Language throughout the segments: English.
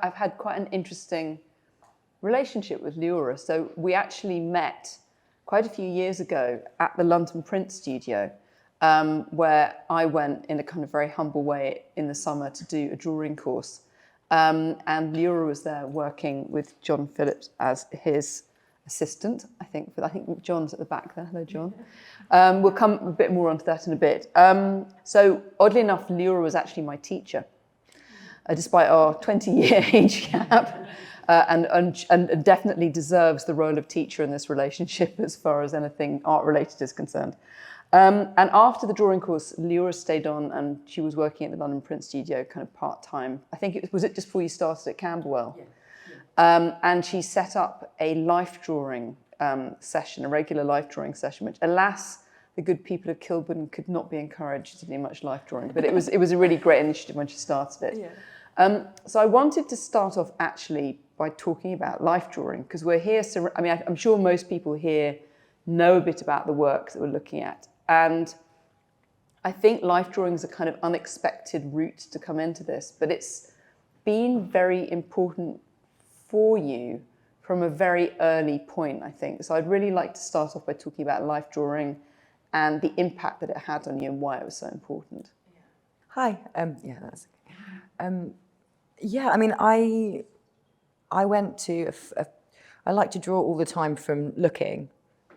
I've had quite an interesting relationship with Liorah. So we actually met quite a few years ago at the London Print Studio, where I went in a kind of very humble way in the summer to do a drawing course. And Liorah was there working with John Phillips as his assistant, I think John's at the back there. Hello, John. We'll come a bit more onto that in a bit. So oddly enough, Liorah was actually my teacher, despite our 20-year age gap, and definitely deserves the role of teacher in this relationship as far as anything art-related is concerned. And after the drawing course, Liorah stayed on, and she was working at the London Print Studio kind of part-time. I think was it just before you started at Camberwell? Yeah. And she set up a life drawing session, a regular life drawing session, which alas, the good people of Kilburn could not be encouraged to do much life drawing, but it was a really great initiative when she started it. Yeah. So I wanted to start off actually by talking about life drawing, because we're here, I'm sure most people here know a bit about the work that we're looking at. And I think life drawing is a kind of unexpected route to come into this, but it's been very important for you from a very early point, I think. So I'd really like to start off by talking about life drawing and the impact that it had on you and why it was so important. Hi. That's okay. I went to, I like to draw all the time from looking,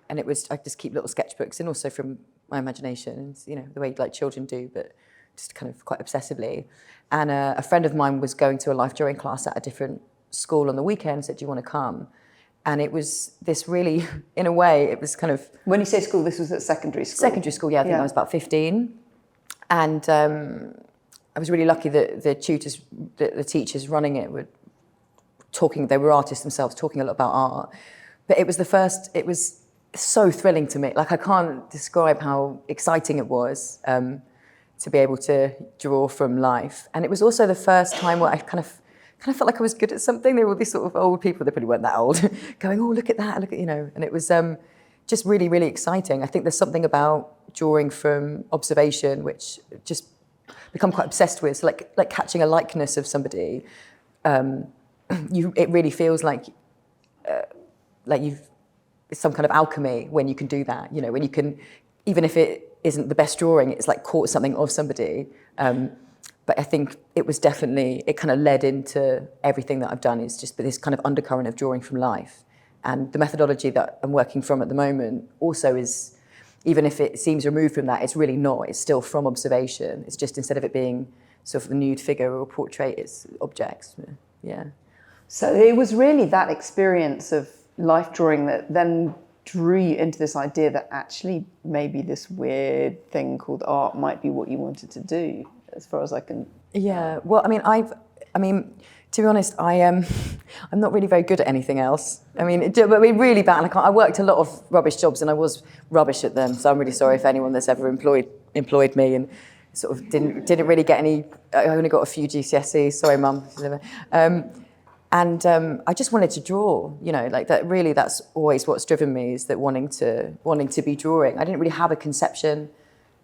and I just keep little sketchbooks, and also from my imagination, the way like children do, but just kind of quite obsessively. And a friend of mine was going to a life drawing class at a different school on the weekend, said, do you want to come? And it was this really, in a way, it was kind of... When you say school, this was at secondary school? Secondary school, yeah, I think I was about 15. And I was really lucky that the teachers running it were talking, they were artists themselves, talking a lot about art. But it was so thrilling to me. Like, I can't describe how exciting it was to be able to draw from life. And it was also the first time where I kind of felt like I was good at something. There were all these sort of old people, they probably weren't that old, going, oh, look at that, look at, and it was just really, really exciting. I think there's something about drawing from observation which just become quite obsessed with. So like catching a likeness of somebody, it really feels like it's some kind of alchemy when you can do that, when you can, even if it isn't the best drawing, it's like caught something of somebody. But I think it was definitely, it kind of led into everything that I've done, is just this kind of undercurrent of drawing from life. And the methodology that I'm working from at the moment also is, even if it seems removed from that, it's really not. It's still from observation. It's just, instead of it being sort of a nude figure or a portrait, it's objects. Yeah. So it was really that experience of life drawing that then drew you into this idea that actually maybe this weird thing called art might be what you wanted to do, as far as I can... Yeah, well, to be honest, I'm not really very good at anything else. Really bad. I worked a lot of rubbish jobs, and I was rubbish at them. So I'm really sorry if anyone that's ever employed me and sort of didn't really get any. I only got a few GCSEs. Sorry, Mum. I just wanted to draw. Like that. Really, that's always what's driven me, is that wanting to be drawing. I didn't really have a conception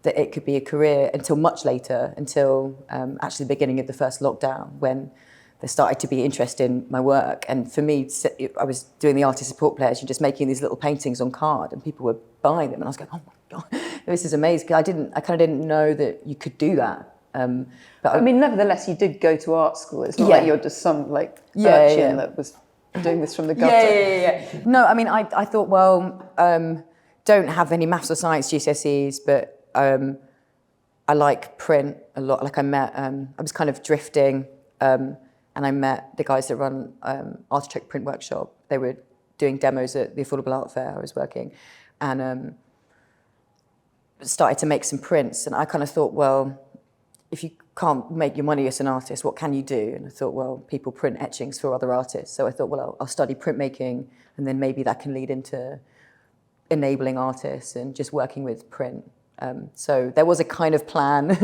that it could be a career until much later, until actually the beginning of the first lockdown, when there started to be interest in my work. And for me, I was doing the artist support pledge and just making these little paintings on card, and people were buying them, and I was going, oh my God, this is amazing. I kind of didn't know that you could do that. But nevertheless, you did go to art school. It's not like you're just some urchin that was doing this from the gutter. Yeah. No, I thought, well, don't have any maths or science GCSEs, but I like print a lot. Like I was kind of drifting, and I met the guys that run Artichoke Print Workshop. They were doing demos at the Affordable Art Fair I was working, and started to make some prints. And I kind of thought, well, if you can't make your money as an artist, what can you do? And I thought, well, people print etchings for other artists. So I thought, well, I'll study printmaking, and then maybe that can lead into enabling artists and just working with print. So there was a kind of plan.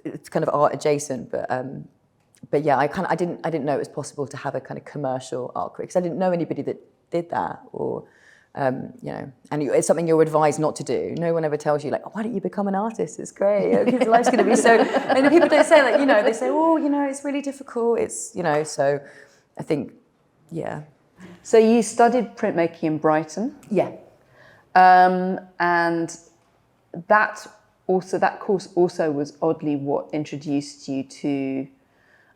It's kind of art adjacent, but yeah, I didn't know it was possible to have a kind of commercial art career, because I didn't know anybody that did that, or and it's something you're advised not to do. No one ever tells you, like, oh, why don't you become an artist? It's great, because life's going to be so. And people don't say that, they say, oh, it's really difficult. It's so I think, yeah. So you studied printmaking in Brighton, Yeah. and that course also was oddly what introduced you to,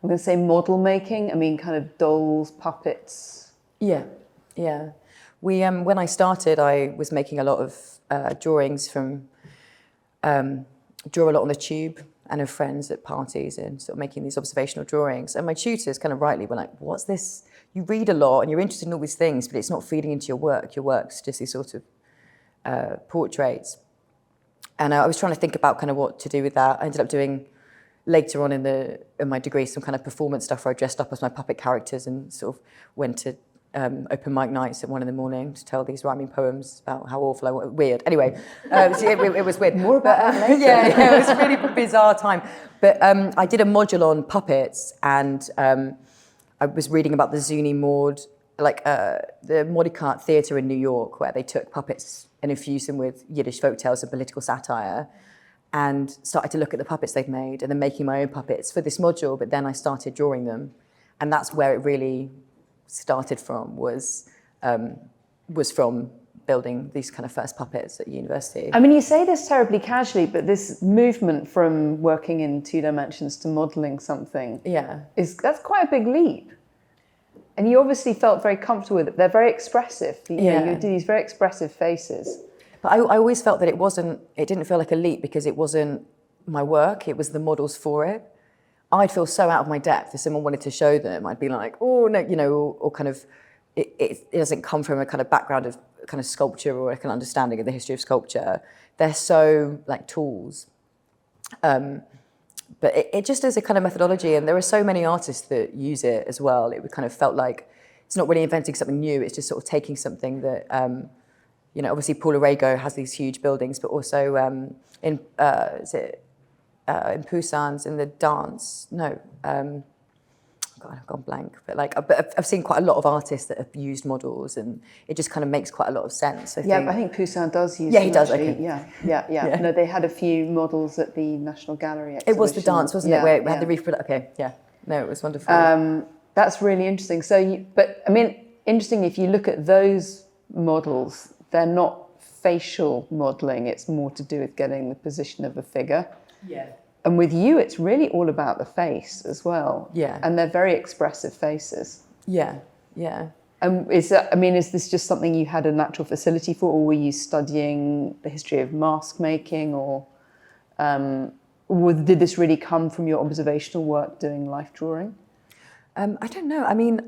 I'm going to say model making. I mean, kind of dolls, puppets. Yeah, yeah. We when I started, I was making a lot of drawings from draw a lot on the tube and of friends at parties and sort of making these observational drawings. And my tutors kind of rightly were like, "What's this? You read a lot and you're interested in all these things, but it's not feeding into your work. Your work's just these sort of portraits." And I was trying to think about kind of what to do with that. I ended up doing later on in my degree some kind of performance stuff where I dressed up as my puppet characters and sort of went to open mic nights at 1 a.m. to tell these rhyming poems about how awful I was. Weird. Anyway, so it was weird. More about that later. Yeah, it was a really bizarre time. But I did a module on puppets, and I was reading about the Zuni Maud, like the Modicat Theatre in New York, where they took puppets and infused them with Yiddish folktales and political satire, and started to look at the puppets they'd made, and then making my own puppets for this module. But then I started drawing them, and that's where it really started from, was from building these kind of first puppets at university. I mean, you say this terribly casually, but this movement from working in 2 dimensions to modelling something, that's quite a big leap. And you obviously felt very comfortable with it. They're very expressive. You do these very expressive faces. But I always felt that it didn't feel like a leap because it wasn't my work, it was the models for it. I'd feel so out of my depth if someone wanted to show them. I'd be like, oh no, or kind of, it doesn't come from a kind of background of kind of sculpture or like an understanding of the history of sculpture. They're so like tools. But it just is a kind of methodology, and there are so many artists that use it as well. It kind of felt like it's not really inventing something new, it's just sort of taking something that, obviously Paul Arago has these huge buildings, but also in Busan's in the dance. God, I've gone blank. But I've seen quite a lot of artists that have used models, and it just kind of makes quite a lot of sense. I think Busan does use. Yeah, he does. Okay. Yeah. No, they had a few models at the National Gallery exhibition. It was the dance, wasn't it? Where it had the reproduction. Okay, yeah. No, it was wonderful. That's really interesting. Interesting if you look at those models, they're not facial modelling. It's more to do with getting the position of a figure. Yeah. And with you, it's really all about the face as well. Yeah. And they're very expressive faces. Yeah, yeah. And is this just something you had a natural facility for, or were you studying the history of mask making, or did this really come from your observational work doing life drawing? I don't know. I mean,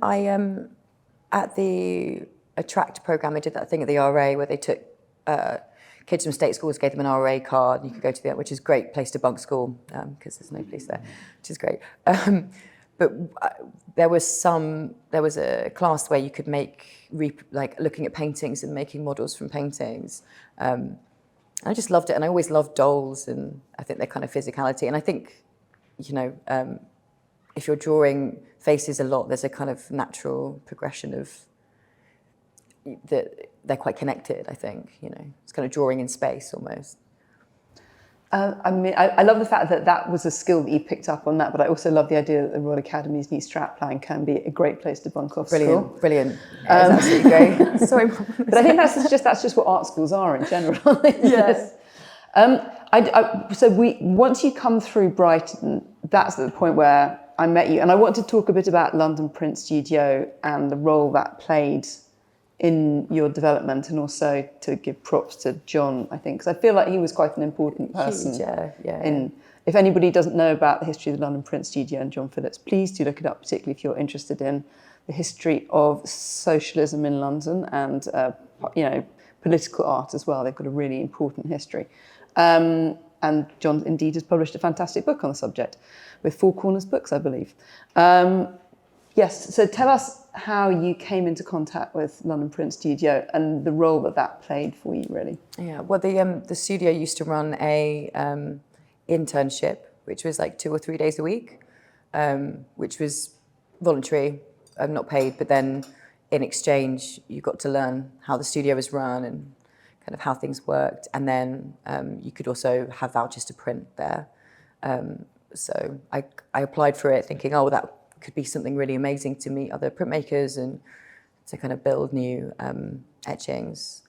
at the Attract programme, I did that thing at the RA where they took kids from state schools, gave them an RA card, and you could go to which is a great place to bunk school because there's no police there, which is great. But there was a class where you could make, looking at paintings and making models from paintings. I just loved it, and I always loved dolls, and I think their kind of physicality. And I think, if you're drawing faces a lot, there's a kind of natural progression of that they're quite connected, I think, it's kind of drawing in space almost. I love the fact that was a skill that you picked up on that, but I also love the idea that the Royal Academy's new strapline can be a great place to bunk off school. Brilliant. It's absolutely great. Sorry. But I think that's just what art schools are in general. Yes. Once you come through Brighton, that's the point where I met you, and I want to talk a bit about London Print Studio and the role that played in your development, and also to give props to John, I think, because I feel like he was quite an important person. Huge, yeah. If anybody doesn't know about the history of the London Print Studio and John Phillips, please do look it up, particularly if you're interested in the history of socialism in London and political art as well. They've got a really important history. And John indeed has published a fantastic book on the subject with Four Corners Books, I believe. Yes, so tell us how you came into contact with London Print Studio and the role that played for you, really. Yeah, well, the studio used to run a internship, which was like 2 or 3 days a week, which was voluntary, not paid, but then in exchange, you got to learn how the studio was run and kind of how things worked, and then you could also have vouchers to print there. So I applied for it thinking, that could be something really amazing to meet other printmakers and to kind of build new etchings.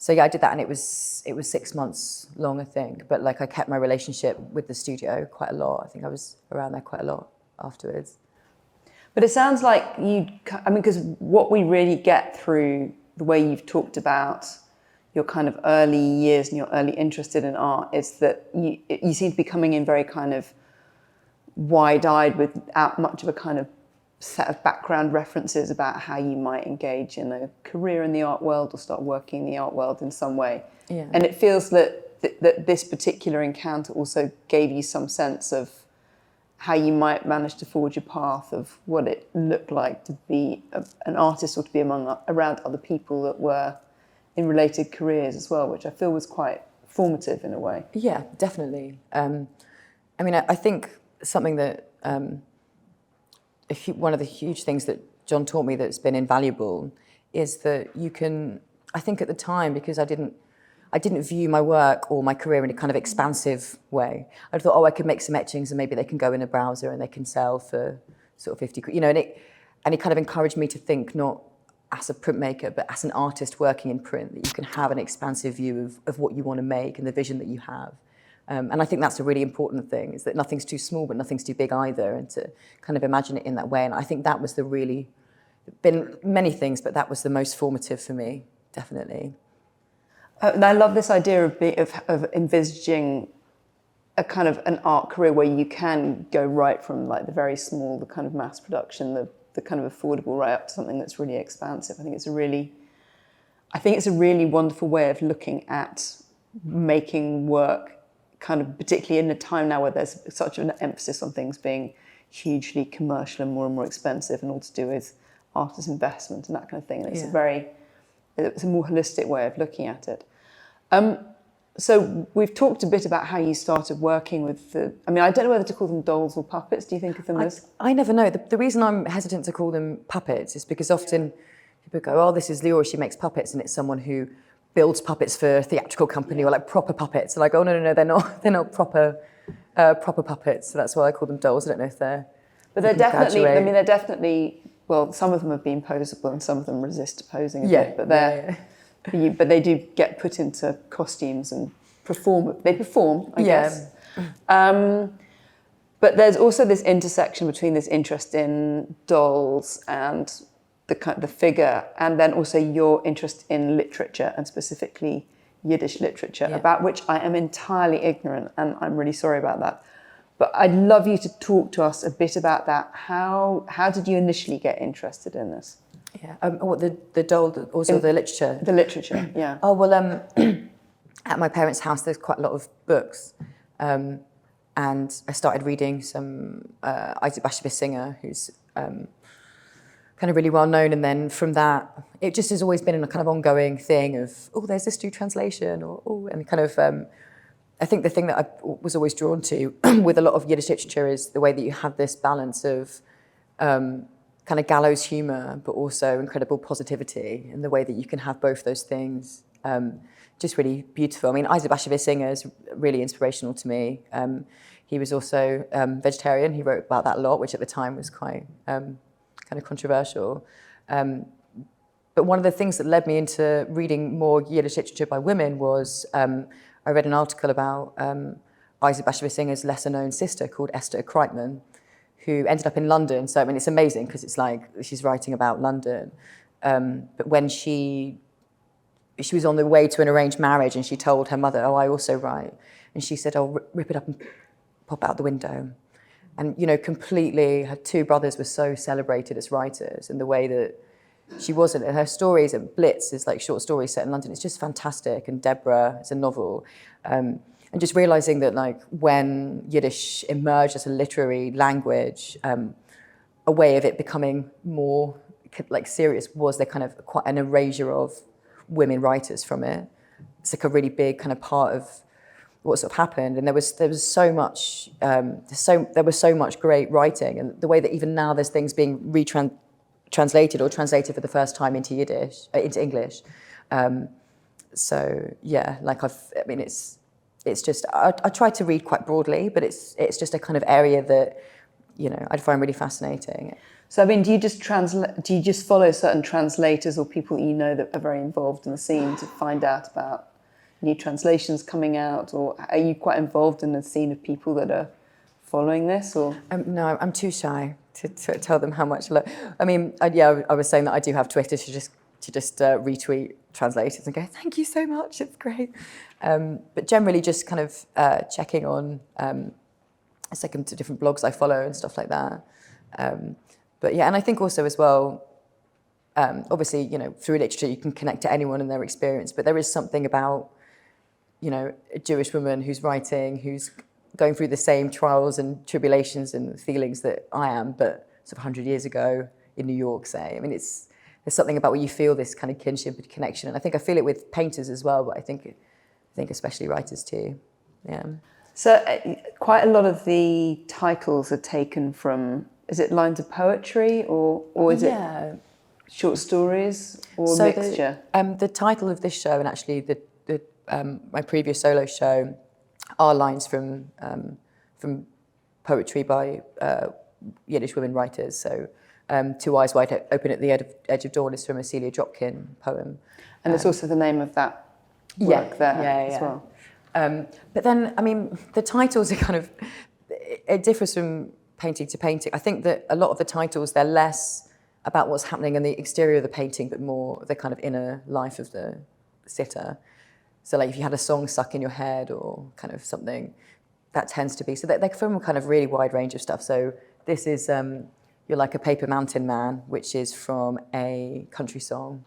So yeah, I did that, and it was 6 months long, I think. But like, I kept my relationship with the studio quite a lot. I think I was around there quite a lot afterwards. But it sounds like because what we really get through the way you've talked about your kind of early years and your early interest in art is that you seem to be coming in very kind of wide-eyed without much of a kind of set of background references about how you might engage in a career in the art world or start working in the art world in some way. Yeah. And it feels that this particular encounter also gave you some sense of how you might manage to forge a path of what it looked like to be an artist or to be around other people that were in related careers as well, which I feel was quite formative in a way. Yeah, definitely. I mean, I think something that one of the huge things that John taught me that's been invaluable is that you can, I think at the time, because I didn't view my work or my career in a kind of expansive way. I thought, I could make some etchings and maybe they can go in a browser and they can sell for sort of 50, and it kind of encouraged me to think not as a printmaker, but as an artist working in print, that you can have an expansive view of what you want to make and the vision that you have. And I think that's a really important thing, is that nothing's too small, but nothing's too big either, and to kind of imagine it in that way. And I think that was been many things, but that was the most formative for me, definitely. And I love this idea of envisaging a kind of an art career where you can go right from like the very small, the kind of mass production, the kind of affordable, right up to something that's really expansive. I think it's a really wonderful way of looking at making work, kind of particularly in a time now where there's such an emphasis on things being hugely commercial and more expensive, and all to do with artist investment and that kind of thing. And it's a more holistic way of looking at it. So we've talked a bit about how you started working with I don't know whether to call them dolls or puppets. Do you think of them as? I never know. The reason I'm hesitant to call them puppets is because often people go, this is Liorah, she makes puppets, and it's someone who builds puppets for a theatrical company or like proper puppets. And I go, no, they're not proper puppets. So that's why I call them dolls. I don't know if they're... But they're definitely, well, some of them have been posable and some of them resist posing a bit, but but they do get put into costumes and perform. They perform, I guess. But there's also this intersection between this interest in dolls and the figure, and then also your interest in literature, and specifically Yiddish literature, about which I am entirely ignorant, and I'm really sorry about that. But I'd love you to talk to us a bit about that. How did you initially get interested in this? Yeah. What, the doll, also the literature? The literature, yeah. Oh, well, at my parents' house, there's quite a lot of books. And I started reading some Isaac Bashevis Singer, who's kind of really well known. And then from that, it just has always been a kind of ongoing thing of, there's this new translation, and kind of, I think the thing that I was always drawn to with a lot of Yiddish literature is the way that you have this balance of kind of gallows humor, but also incredible positivity, and the way that you can have both those things. Just really beautiful. I mean, Isaac Bashevis Singer is really inspirational to me. He was also vegetarian. He wrote about that a lot, which at the time was quite kind of controversial. But one of the things that led me into reading more Yiddish literature by women was I read an article about Isaac Bashevis Singer's lesser-known sister called Esther Kreitman, who ended up in London. So, I mean, it's amazing because it's like she's writing about London. But when she was on the way to an arranged marriage, and she told her mother, I also write. And she said, rip it up and pop it out the window. And, completely, her two brothers were so celebrated as writers, and the way that she wasn't. And her stories, and Blitz is like short stories set in London. It's just fantastic. And Deborah is a novel. And just realizing that, like, when Yiddish emerged as a literary language, a way of it becoming more like serious was there kind of quite an erasure of women writers from it. It's like a really big kind of part of what sort of happened, and there was so much there was so much great writing, and the way that even now there's things being translated or translated for the first time into into English. So yeah, like it's just I try to read quite broadly, but it's just a kind of area that I'd find really fascinating. So, I mean, do you just follow certain translators or people that you know that are very involved in the scene to find out about new translations coming out, or are you quite involved in the scene of people that are following this? Or no, I'm too shy to tell them how much. I mean, I was saying that I do have Twitter to just retweet translators and go, thank you so much, it's great. But generally, just kind of checking on to different blogs I follow and stuff like that. But yeah, and I think also as well, obviously, through literature you can connect to anyone and their experience, but there is something about, a Jewish woman who's writing, who's going through the same trials and tribulations and feelings that I am, but sort of 100 years ago in New York, say. I mean, there's something about where you feel this kind of kinship and connection, and I think I feel it with painters as well, but I think especially writers too. Yeah. So quite a lot of the titles are taken from, is it lines of poetry or is it short stories or a mixture? The title of this show, and actually my previous solo show, are lines from poetry by Yiddish women writers. So Two Eyes Wide Open at the Edge of Dawn is from a Celia Dropkin poem. And it's also the name of that work as well. But then, I mean, the titles are kind of, it differs from painting to painting. I think that a lot of the titles, they're less about what's happening in the exterior of the painting, but more the kind of inner life of the sitter. So like if you had a song stuck in your head or kind of something, that tends to be, so they're from a kind of really wide range of stuff. So this is You're Like a Paper Mountain Man, which is from a country song.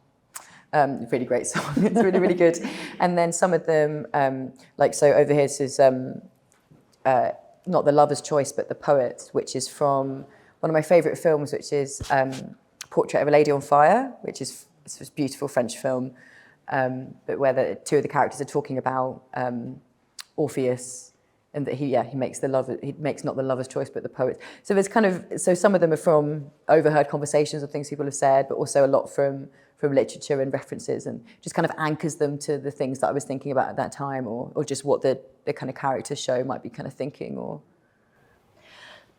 Really great song. It's really, really good. And then some of them, so over here, this is not The Lover's Choice, but The Poet, which is from one of my favourite films, which is Portrait of a Lady on Fire, which is this beautiful French film, but where two of the characters are talking about Orpheus, and that he makes not the lover's choice, but the poet. So there's so some of them are from overheard conversations or things people have said, but also a lot from literature and references, and just kind of anchors them to the things that I was thinking about at that time, or just what the kind of character show might be kind of thinking. Or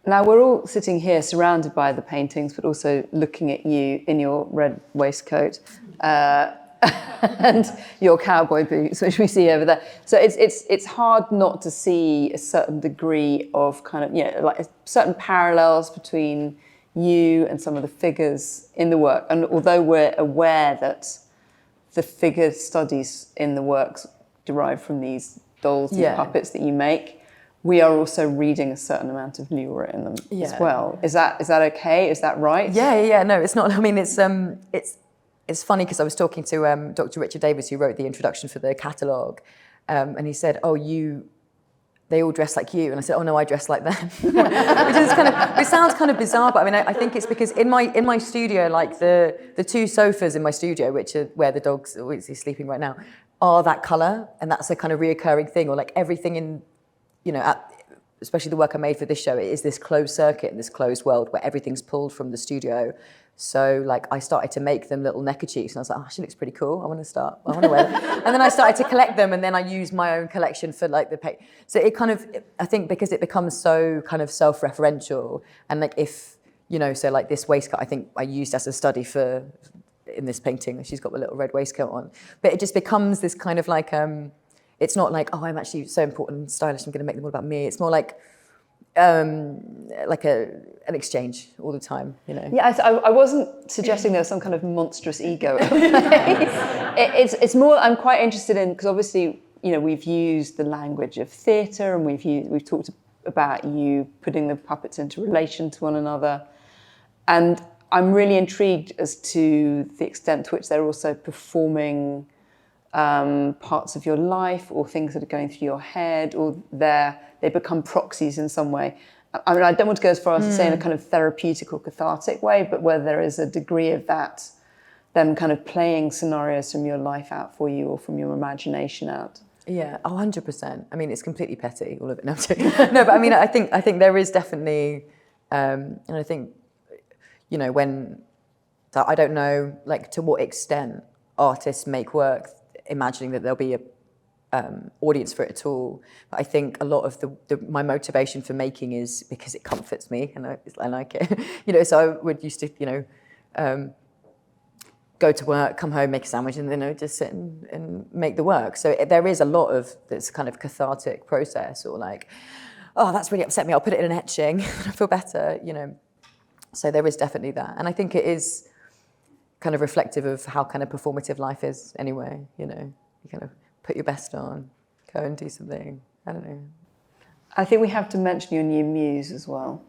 now we're all sitting here surrounded by the paintings, but also looking at you in your red waistcoat and your cowboy boots, which we see over there. So it's hard not to see a certain degree of kind of like certain parallels between you and some of the figures in the work. And although we're aware that the figure studies in the works derive from these dolls and puppets that you make, we are also reading a certain amount of Liorah in them as well. Is that okay? Is that right? Yeah. No, it's not. I mean, it's funny because I was talking to Dr. Richard Davis, who wrote the introduction for the catalogue, and he said, they all dress like you, and I said, oh no, I dress like them. Which sounds kind of bizarre, but I mean, I think it's because in my studio, like the two sofas in my studio, which are where the dog's he's sleeping right now, are that colour, and that's a kind of reoccurring thing, or like everything in, especially the work I made for this show, it is this closed circuit in this closed world where everything's pulled from the studio. So like I started to make them little neckerchiefs, and I was like, she looks pretty cool. I want to wear them. And then I started to collect them, and then I used my own collection for like the paint. So it kind of, I think because it becomes so kind of self-referential, and like if, so like this waistcoat, I think I used as a study in this painting. She's got the little red waistcoat on. But it just becomes this kind of like, it's not like, I'm actually so important and stylish, I'm going to make them all about me. It's more like an exchange all the time, Yeah, I wasn't suggesting there was some kind of monstrous ego. It's more, I'm quite interested in, because obviously, we've used the language of theatre, and we've talked about you putting the puppets into relation to one another, and I'm really intrigued as to the extent to which they're also performing parts of your life, or things that are going through your head, or they become proxies in some way. I mean, I don't want to go as far as to say in a kind of therapeutic or cathartic way, but where there is a degree of that, them kind of playing scenarios from your life out for you, or from your imagination out. Yeah, 100%. I mean, it's completely petty, all of it. No, but I mean, I think there is definitely, and I think, I don't know, like to what extent artists make work imagining that there'll be audience for it at all. But I think a lot of my motivation for making is because it comforts me and I like it. So I would used to, go to work, come home, make a sandwich, and then just sit and make the work. So there is a lot of this kind of cathartic process, or like, oh, that's really upset me, I'll put it in an etching, and I feel better, So there is definitely that. And I think it is kind of reflective of how kind of performative life is anyway, You kind of put your best on, go and do something, I don't know. I think we have to mention your new muse as well.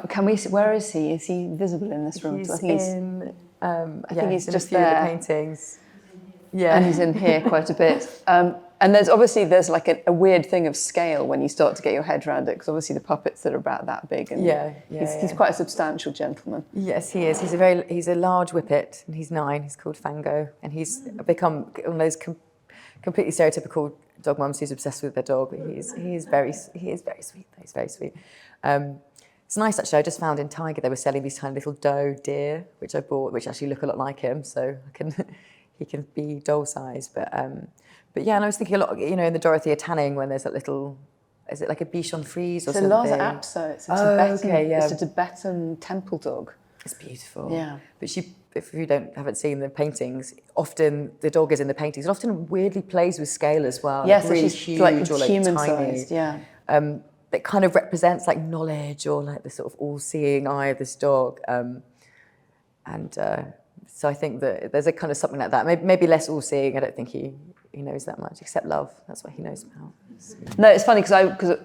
Can we? Where is he? Is he visible in this room? He's I think he's in just a few there. of the paintings. Yeah, and he's in here quite a bit. And there's like a weird thing of scale when you start to get your head around it, because obviously the puppets that are about that big. And he's quite a substantial gentleman. Yes, he is. He's a large whippet, and he's 9. He's called Fango, and he's become one of those completely stereotypical dog mums who's obsessed with their dog. But he is very sweet. He's very sweet. It's nice actually. I just found in Tiger they were selling these tiny little doe deer, which I bought, which actually look a lot like him. So he can be doll size. But yeah, and I was thinking a lot, in the Dorothea Tanning when there's that little, is it like a Bichon Frise or something? It's a Lhasa Apso. It's a Tibetan temple dog. It's beautiful. Yeah. But if you haven't seen the paintings, often the dog is in the paintings. It often weirdly plays with scale as well. Yes, like really she's huge like or like human tiny. sized. Yeah. That kind of represents like knowledge or like the sort of all-seeing eye of this dog. So I think that there's a kind of something like that. Maybe less all-seeing. I don't think he knows that much, except love. That's what he knows about. No, it's funny because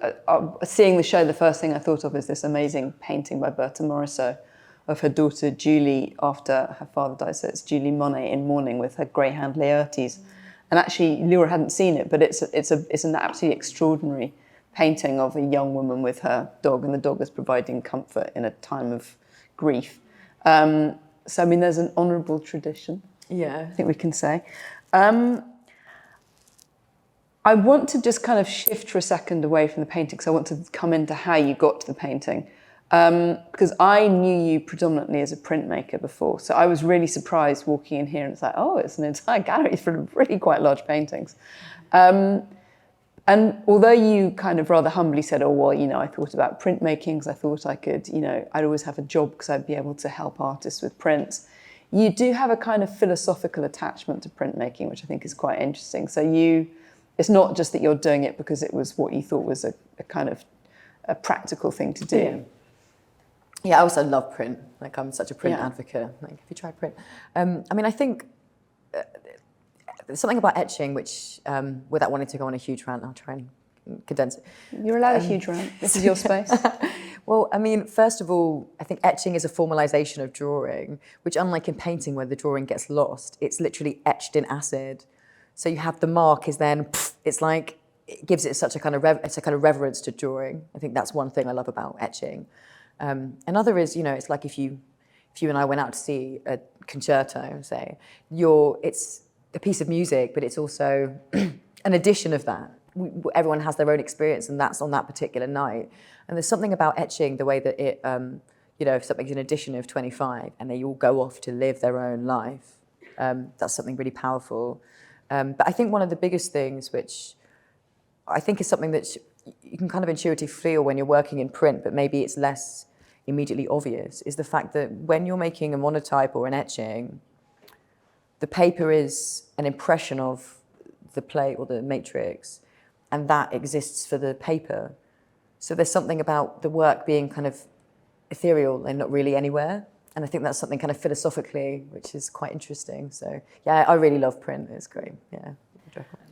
seeing the show, the first thing I thought of is this amazing painting by Berta Morisot of her daughter Julie after her father died. So it's Julie Monet in mourning with her greyhound Laertes. And actually, Liorah hadn't seen it, but it's an absolutely extraordinary painting of a young woman with her dog, and the dog is providing comfort in a time of grief. So, I mean, there's an honourable tradition. Yeah. I think we can say. I want to just kind of shift for a second away from the painting, because I want to come into how you got to the painting. Because I knew you predominantly as a printmaker before. So I was really surprised walking in here and it's like, oh, it's an entire gallery full of really quite large paintings. And although you kind of rather humbly said, oh, well, I thought about printmaking because I thought I could, I'd always have a job because I'd be able to help artists with prints. You do have a kind of philosophical attachment to printmaking, which I think is quite interesting. So it's not just that you're doing it because it was what you thought was a kind of a practical thing to do. Yeah, I also love print. Like, I'm such a print advocate. Like, have you tried print? I think there's something about etching which, without wanting to go on a huge rant, I'll try and condense it. You're allowed a huge rant. This is your space. Well, first of all, I think etching is a formalisation of drawing, which, unlike in painting where the drawing gets lost, it's literally etched in acid. So you have the mark is then, it's like, it gives it such a kind of reverence to drawing. I think that's one thing I love about etching. Another is, it's like if you and I went out to see a concerto, say, it's a piece of music, but it's also an edition of that. Everyone has their own experience, and that's on that particular night. And there's something about etching, the way that it, if something's an edition of 25 and they all go off to live their own life, that's something really powerful. But I think one of the biggest things, which I think is something that you can kind of intuitively feel when you're working in print, but maybe it's less immediately obvious, is the fact that when you're making a monotype or an etching, the paper is an impression of the plate or the matrix, and that exists for the paper. So there's something about the work being kind of ethereal and not really anywhere. And I think that's something kind of philosophically, which is quite interesting. So yeah, I really love print. It's great. Yeah.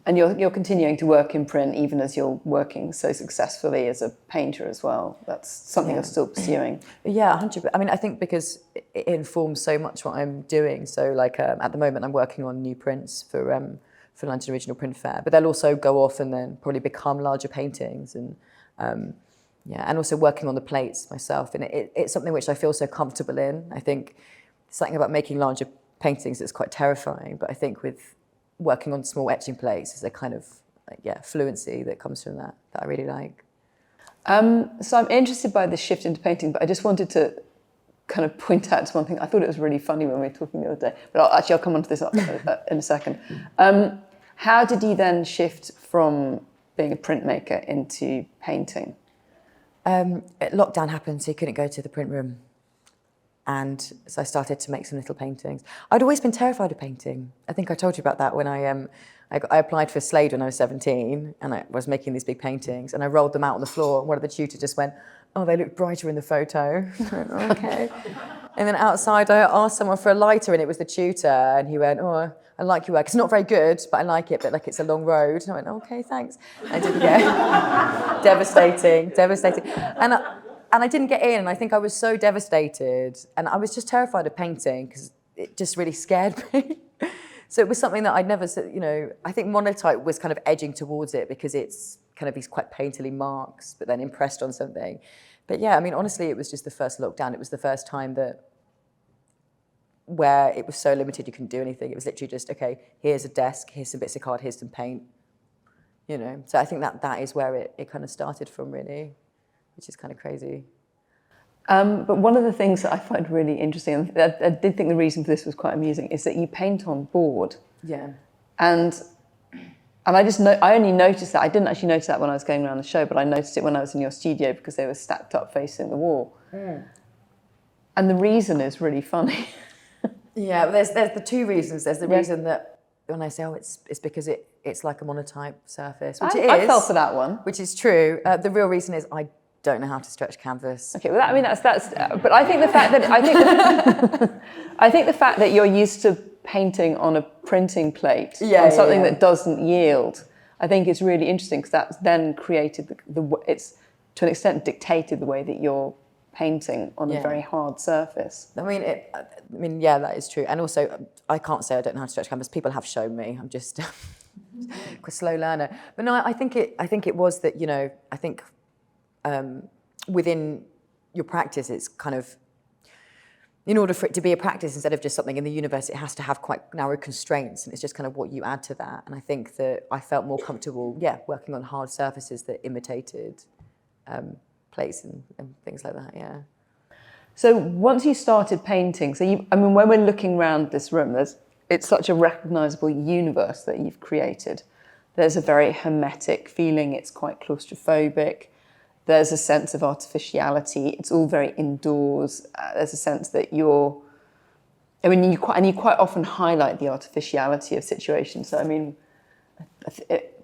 And you're continuing to work in print even as you're working so successfully as a painter as well. That's something you're still pursuing. Yeah, 100%. I think because it informs so much what I'm doing. So like at the moment I'm working on new prints for London Original Print Fair, but they'll also go off and then probably become larger paintings, and and also working on the plates myself. And it's something which I feel so comfortable in. I think something about making larger paintings that's quite terrifying, but I think with working on small etching plates is a kind of fluency that comes from that I really like. So I'm interested by the shift into painting, but I just wanted to kind of point out to one thing. I thought it was really funny when we were talking the other day, but I'll come on to this in a second. How did you then shift from being a printmaker into painting? Lockdown happened, so you couldn't go to the print room. And so I started to make some little paintings. I'd always been terrified of painting. I think I told you about that when I applied for Slade when I was 17, and I was making these big paintings, and I rolled them out on the floor, and one of the tutors just went, "Oh, they look brighter in the photo." I went, "Okay." And then outside, I asked someone for a lighter, and it was the tutor, and he went, "Oh, I like your work. It's not very good, but I like it, but like it's a long road." And I went, "Okay, thanks." I didn't get devastating. And I didn't get in, and I think I was so devastated, and I was just terrified of painting because it just really scared me. So it was something that I'd never, I think monotype was kind of edging towards it because it's kind of these quite painterly marks, but then impressed on something. But yeah, I mean, honestly, it was just the first lockdown. It was the first time where it was so limited you couldn't do anything. It was literally just, okay, here's a desk, here's some bits of card, here's some paint, So I think that is where it kind of started from, really, which is kind of crazy. But one of the things that I find really interesting, and I did think the reason for this was quite amusing, is that you paint on board. Yeah. And I only noticed that. I didn't actually notice that when I was going around the show, but I noticed it when I was in your studio because they were stacked up facing the wall. Mm. And the reason is really funny. Yeah, there's the two reasons. There's the reason that when I say, it's because it's like a monotype surface, which it is. I fell for that one. Which is true. The real reason is I don't know how to stretch canvas. Okay, well, that's. But I think the fact that I think the fact that you're used to painting on a printing plate on something that doesn't yield, I think is really interesting because that's then created it's to an extent dictated the way that you're painting on a very hard surface. I mean, yeah, that is true. And also, I can't say I don't know how to stretch canvas. People have shown me. I'm just a slow learner. But no, I think it was that I think. Within your practice, it's kind of, in order for it to be a practice instead of just something in the universe, it has to have quite narrow constraints, and it's just kind of what you add to that. And I think that I felt more comfortable, working on hard surfaces that imitated plates and things like that, yeah. So once you started painting, when we're looking around this room, it's such a recognisable universe that you've created. There's a very hermetic feeling, it's quite claustrophobic. There's a sense of artificiality. It's all very indoors. There's a sense that you quite often highlight the artificiality of situations. So,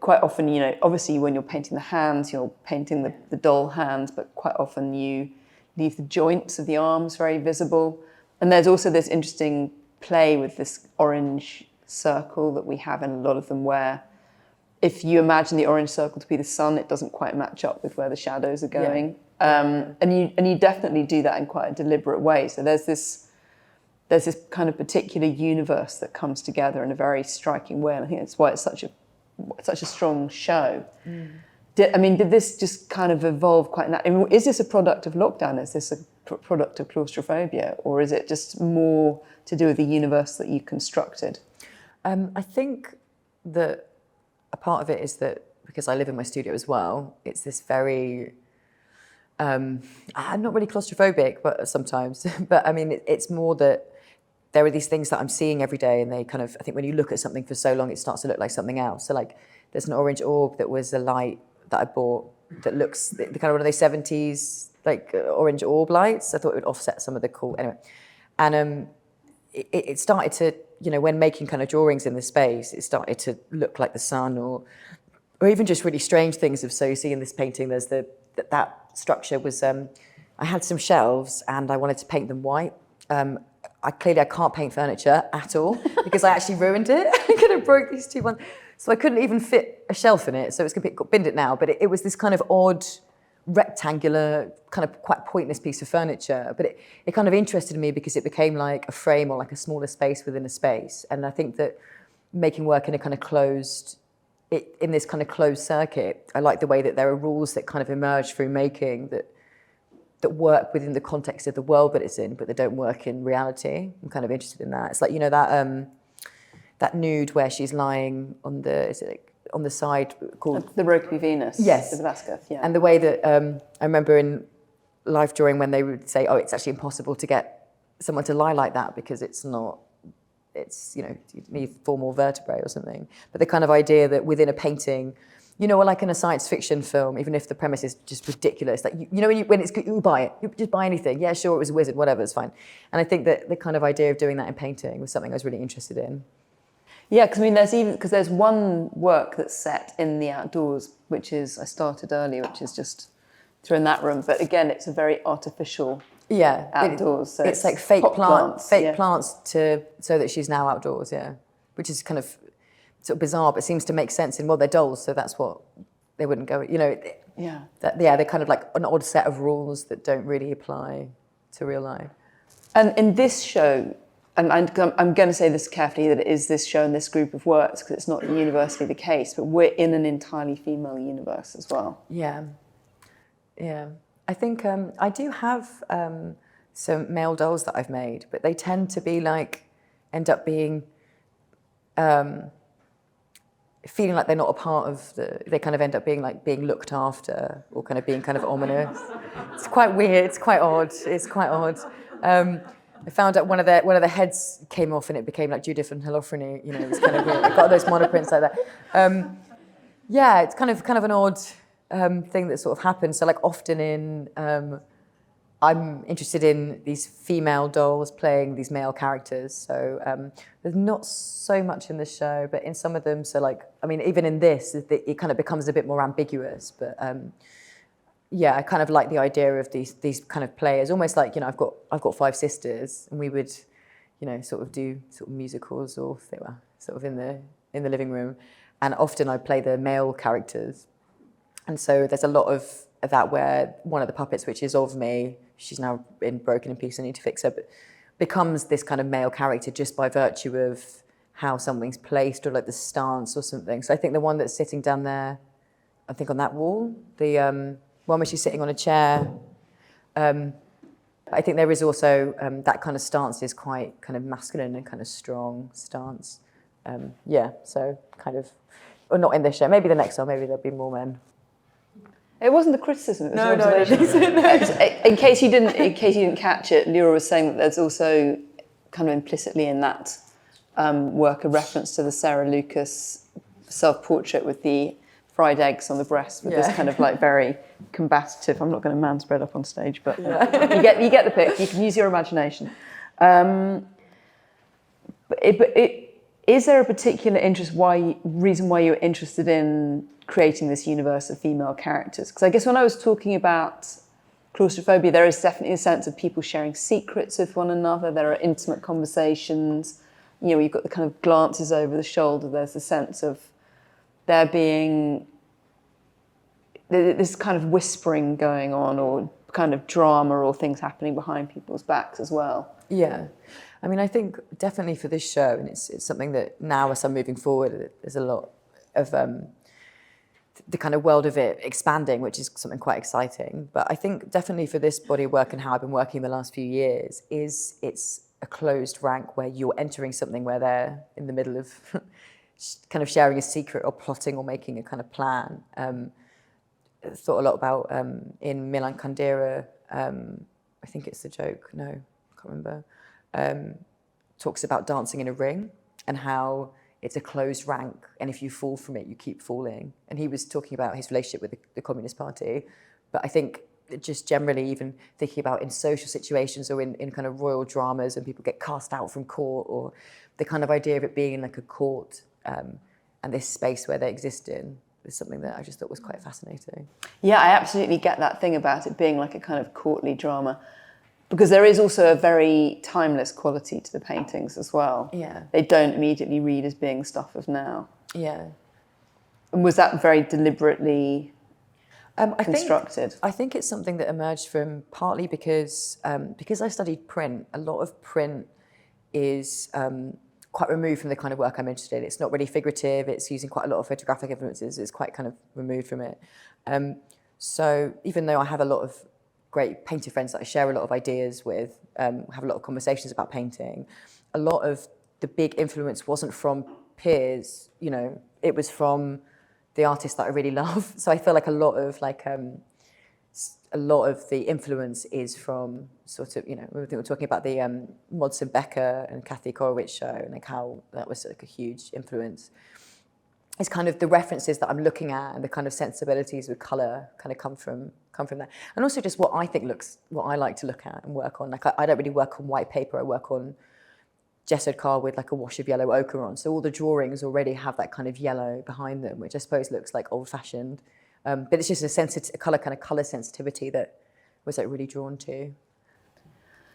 quite often, obviously when you're painting the hands, you're painting the doll hands, but quite often you leave the joints of the arms very visible. And there's also this interesting play with this orange circle that we have in a lot of them where if you imagine the orange circle to be the sun, it doesn't quite match up with where the shadows are going. Yeah. And you definitely do that in quite a deliberate way. So there's this kind of particular universe that comes together in a very striking way. And I think that's why it's such a strong show. Mm. Did this just kind of evolve quite naturally? Is this a product of lockdown? Is this a product of claustrophobia? Or is it just more to do with the universe that you constructed? I think that a part of it is that because I live in my studio as well, it's this very, I'm not really claustrophobic, but sometimes, but it's more that there are these things that I'm seeing every day and they kind of, I think when you look at something for so long, it starts to look like something else. So like there's an orange orb that was a light that I bought that looks the kind of one of those 70s, like orange orb lights. I thought it would offset some of the cool, anyway. And it started to, when making kind of drawings in the space, it started to look like the sun or even just really strange things. So you see in this painting, there's that structure was, I had some shelves and I wanted to paint them white. I can't paint furniture at all because I actually ruined it. I kind of broke these two ones. So I couldn't even fit a shelf in it. So it's completely binned it now, but it was this kind of odd, rectangular, kind of quite pointless piece of furniture, but it kind of interested me because it became like a frame or like a smaller space within a space. And I think that making work in a kind of in this kind of closed circuit, I like the way that there are rules that kind of emerge through making that work within the context of the world that it's in, but they don't work in reality. I'm kind of interested in that. It's like, that nude where she's lying on the side called... The Rokeby Venus. Yes. The Velasquez, yeah. And the way that I remember in live drawing when they would say, it's actually impossible to get someone to lie like that because it's not it's, you need 4 more vertebrae or something. But the kind of idea that within a painting, or like in a science fiction film, even if the premise is just ridiculous, like, when it's good, you buy it, you just buy anything. Yeah, sure, it was a wizard, whatever, it's fine. And I think that the kind of idea of doing that in painting was something I was really interested in. Yeah, because there's one work that's set in the outdoors, which is, I started earlier, which is just through in that room. But again, it's a very artificial outdoors. So it's like fake plants so that she's now outdoors, which is kind of sort of bizarre, but seems to make sense in, they're dolls, so that's what they wouldn't go, they're kind of like an odd set of rules that don't really apply to real life. And in this show, and I'm going to say this carefully, that it is this show and this group of works, because it's not universally the case, but we're in an entirely female universe as well. Yeah. I think I do have some male dolls that I've made, but they tend to be end up being, feeling like they're not a part of they kind of end up being being looked after, or kind of being kind of ominous. It's quite weird, it's quite odd. I found out one of the heads came off and it became like Judith and Holophony, it was kind of weird. It got those monoprints like that. It's kind of an odd thing that sort of happens. So often I'm interested in these female dolls playing these male characters. So there's not so much in the show, but in some of them, even in this, it kind of becomes a bit more ambiguous. But I kind of like the idea of these kind of players, almost like, I've got 5 sisters, and we would, sort of do sort of musicals, or they were sort of in the living room, and often I play the male characters. And so there's a lot of that where one of the puppets, which is of me, she's now been broken in pieces, I need to fix her, but becomes this kind of male character just by virtue of how something's placed, or the stance or something. So I think the one that's sitting down there, I think on that wall, the one where she's sitting on a chair, I think there is also that kind of stance is quite kind of masculine and kind of strong stance. So kind of, or not in this show, maybe the next one, maybe there'll be more men. It wasn't a criticism. It was an observation. No. In case you didn't catch it, Liorah was saying that there's also kind of implicitly in that work a reference to the Sarah Lucas self-portrait with the fried eggs on the breast, with this kind of very combative. I'm not going to manspread up on stage, but you get the pic. You can use your imagination. Is there a particular reason why you're interested in creating this universe of female characters? Because I guess when I was talking about claustrophobia, there is definitely a sense of people sharing secrets with one another. There are intimate conversations. You've got the kind of glances over the shoulder. There's a sense of there being this kind of whispering going on, or kind of drama, or things happening behind people's backs as well. Yeah. I mean, I think definitely for this show, and it's something that now as I'm moving forward, there's a lot of the kind of world of it expanding, which is something quite exciting. But I think definitely for this body of work and how I've been working the last few years, it's a closed rank where you're entering something where they're in the middle of kind of sharing a secret or plotting or making a kind of plan. I thought a lot about in Milan Kundera, I think it's the joke, no, I can't remember, talks about dancing in a ring and how it's a closed rank, and if you fall from it, you keep falling. And he was talking about his relationship with the Communist Party. But I think just generally even thinking about in social situations or in kind of royal dramas, and people get cast out from court, or the kind of idea of it being like a court and this space where they exist in, is something that I just thought was quite fascinating. Yeah, I absolutely get that thing about it being like a kind of courtly drama. Because there is also a very timeless quality to the paintings as well. Yeah. They don't immediately read as being stuff of now. Yeah. And was that very deliberately constructed? I think it's something that emerged from partly because I studied print. A lot of print is quite removed from the kind of work I'm interested in. It's not really figurative. It's using quite a lot of photographic influences. It's quite kind of removed from it. So even though I have a lot of great painter friends that I share a lot of ideas with, have a lot of conversations about painting, a lot of the big influence wasn't from peers, it was from the artists that I really love. So I feel like a lot of a lot of the influence is from sort of, we were talking about the Modson Becker and Kathy Korowitz show, and like how that was like a huge influence. It's kind of the references that I'm looking at and the kind of sensibilities with colour kind of come from that. And also just what I like to look at and work on. Like I don't really work on white paper, I work on gessoed card with like a wash of yellow ochre on. So all the drawings already have that kind of yellow behind them, which I suppose looks like old-fashioned. But it's just a colour sensitivity that was like really drawn to.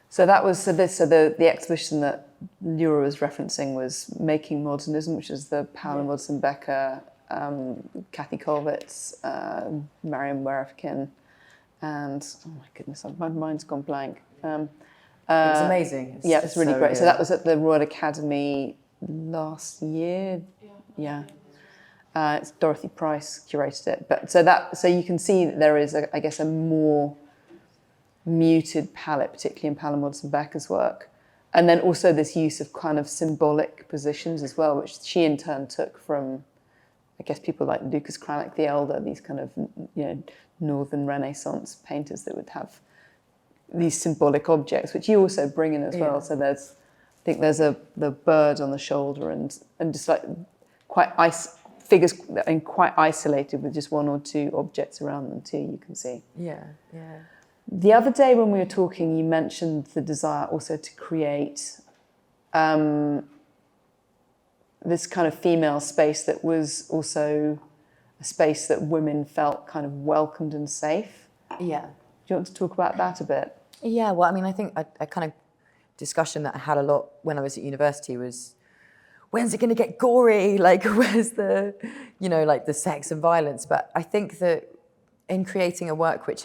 So that was the exhibition that Liorah was referencing was Making Modernism, which is the Paula Modson Becker, Kathy Korowitz, Mariam Werefkin, and oh my goodness, my mind's gone blank. It was amazing. It's really great. Good. So that was at the Royal Academy last year. Yeah. It's Dorothy Price curated it, but so you can see that there is, I guess, a more muted palette, particularly in Paula Modson Becker's work, and then also this use of kind of symbolic positions as well, which she in turn took from, I guess, people like Lucas Cranach the Elder, these kind of Northern Renaissance painters that would have these symbolic objects, which you also bring in as well. So I think there's the bird on the shoulder and just like figures and quite isolated with just one or two objects around them too, you can see. Yeah. The other day when we were talking, you mentioned the desire also to create this kind of female space that was also a space that women felt kind of welcomed and safe. Yeah. Do you want to talk about that a bit? Yeah, well, I mean, I think a kind of discussion that I had a lot when I was at university was, when's it going to get gory? Like, where's the, like the sex and violence? But I think that in creating a work where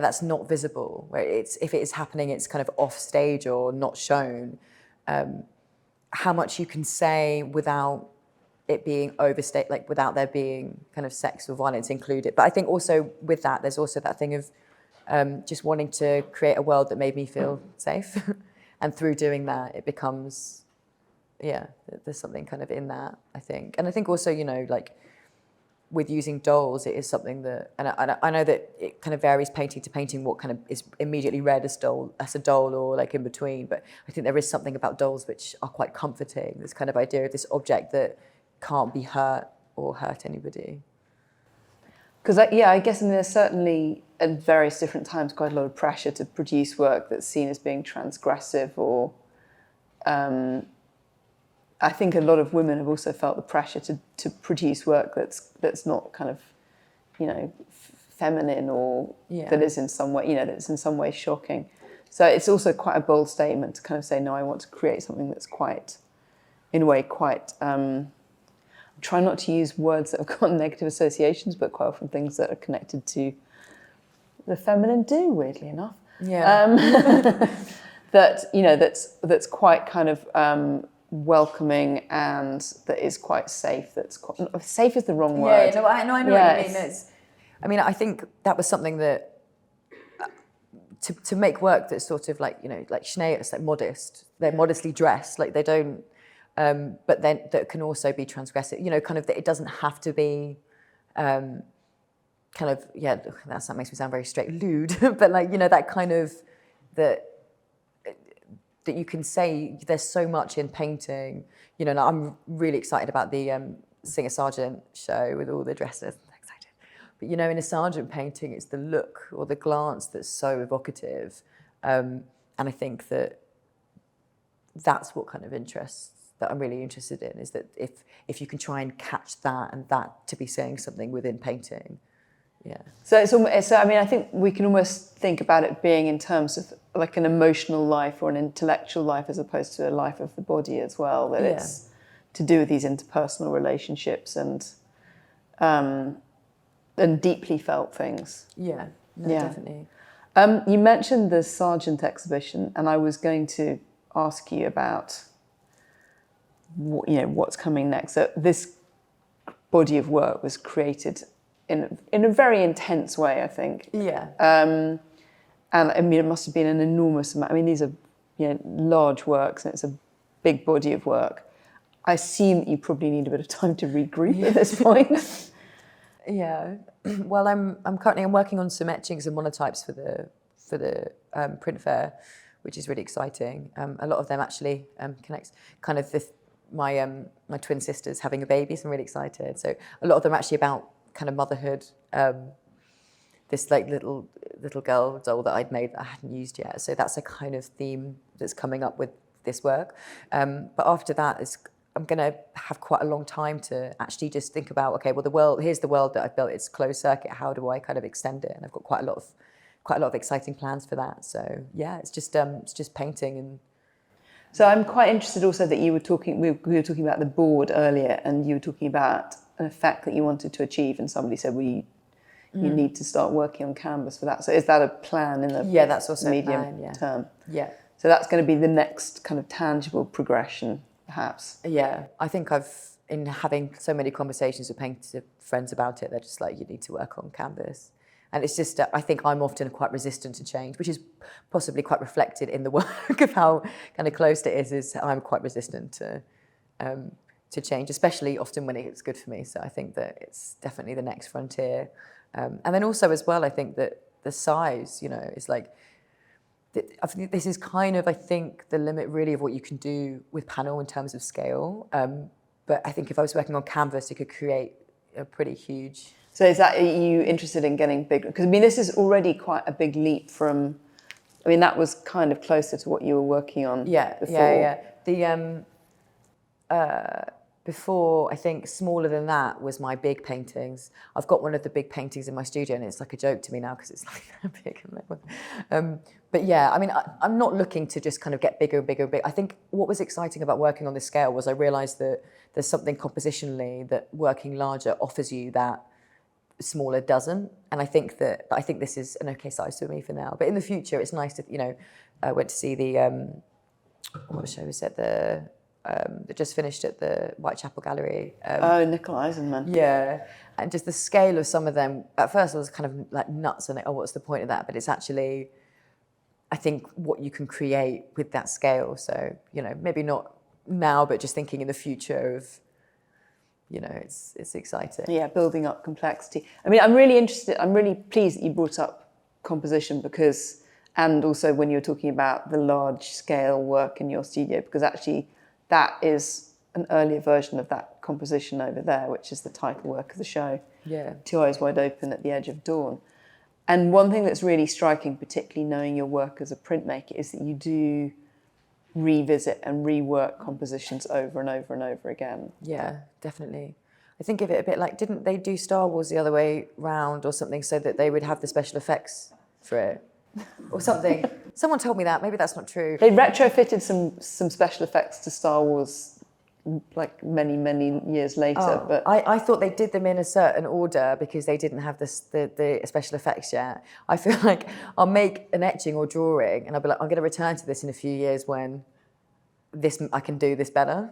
that's not visible, where if it is happening, it's kind of off stage or not shown, how much you can say without it being overstate, like without there being kind of sex or violence included. But I think also with that, there's also that thing of just wanting to create a world that made me feel safe. And through doing that, it becomes, there's something kind of in that, I think. And I think also, like with using dolls, it is something that, and I know that it kind of varies painting to painting what kind of is immediately read as a doll or like in between. But I think there is something about dolls which are quite comforting. This kind of idea of this object that can't be hurt or hurt anybody. Because I guess there's certainly at various different times quite a lot of pressure to produce work that's seen as being transgressive or I think a lot of women have also felt the pressure to produce work that's not kind of, feminine or that is in some way, that's in some way shocking. So it's also quite a bold statement to kind of say, no, I want to create something that's quite, in a way, quite. I'm trying not to use words that have got negative associations, but quite often things that are connected to the feminine do, weirdly enough. Yeah. That's quite kind of welcoming and that is quite safe. That's quite, safe is the wrong word. Yeah, I know what you mean. I think that was something that to make work that's sort of like like Schnee, it's like modest. They're modestly dressed, like they don't. But then that can also be transgressive. Kind of that it doesn't have to be. That makes me sound very straight, lewd. But like that kind of that you can say there's so much in painting. Like I'm really excited about the Singer Sargent show with all the dresses. I'm excited. But in a Sargent painting, it's the look or the glance that's so evocative. And I think that's what kind of interests that I'm really interested in, is that if you can try and catch that and that to be saying something within painting. Yeah. So I think we can almost think about it being in terms of like an emotional life or an intellectual life as opposed to a life of the body as well. That it's to do with these interpersonal relationships and deeply felt things. Yeah. Definitely. You mentioned the Sargent exhibition, and I was going to ask you about what's coming next. So this body of work was created in a very intense way, I think. Yeah. And I mean, it must have been an enormous amount. I mean, these are large works, and it's a big body of work. I assume that you probably need a bit of time to regroup at this point. Yeah. Well, I'm currently working on some etchings and monotypes for the print fair, which is really exciting. A lot of them actually connects kind of my twin sisters having a baby, so I'm really excited. So a lot of them are actually about kind of motherhood. This like little girl doll that I'd made that I hadn't used yet. So that's a kind of theme that's coming up with this work. But after that, I'm going to have quite a long time to actually just think about, okay, well, here's the world that I've built. It's closed circuit. How do I kind of extend it? And I've got quite a lot of exciting plans for that. So yeah, it's just painting. And so I'm quite interested also that we were talking about the board earlier, and you were talking about an effect that you wanted to achieve, and somebody said, well, you need to start working on canvas for that. So is that a plan in the that's also medium term? Yeah. So that's going to be the next kind of tangible progression, perhaps. Yeah, I think in having so many conversations with painter friends about it, they're just like, you need to work on canvas. And it's just, I think I'm often quite resistant to change, which is possibly quite reflected in the work of how kind of close it is I'm quite resistant to change, especially often when it's good for me. So I think that it's definitely the next frontier. And then also as well, I think that the size, is like, I think this is kind of, I think, the limit really of what you can do with panel in terms of scale. But I think if I was working on canvas, it could create a pretty huge... So are you interested in getting bigger? Because, this is already quite a big leap from... that was kind of closer to what you were working on before. Yeah. Before, I think smaller than that was my big paintings. I've got one of the big paintings in my studio, and it's like a joke to me now because it's like that big. But yeah, I'm not looking to just kind of get bigger and bigger and bigger. I think what was exciting about working on this scale was I realised that there's something compositionally that working larger offers you that smaller doesn't. And I think this is an okay size for me for now. But in the future, it's nice to, I went to see the, what show was it? That just finished at the Whitechapel Gallery. Nickel Eisenman. Yeah, and just the scale of some of them. At first I was kind of like nuts on it. Oh, what's the point of that? But it's actually, I think, what you can create with that scale. So, maybe not now, but just thinking in the future of, it's exciting. Yeah, building up complexity. I'm really pleased that you brought up composition because, and also when you were talking about the large scale work in your studio, because actually that is an earlier version of that composition over there, which is the title work of the show. Yeah. Two Eyes Wide Open at the Edge of Dawn. And one thing that's really striking, particularly knowing your work as a printmaker, is that you do revisit and rework compositions over and over and over again. Yeah, definitely. I think of it a bit like, didn't they do Star Wars the other way round or something so that they would have the special effects for it? Or something. Someone told me that. Maybe that's not true. They retrofitted some special effects to Star Wars like many, many years later. But I thought they did them in a certain order because they didn't have the special effects yet. I feel like I'll make an etching or drawing and I'll be like, I'm going to return to this in a few years when I can do this better.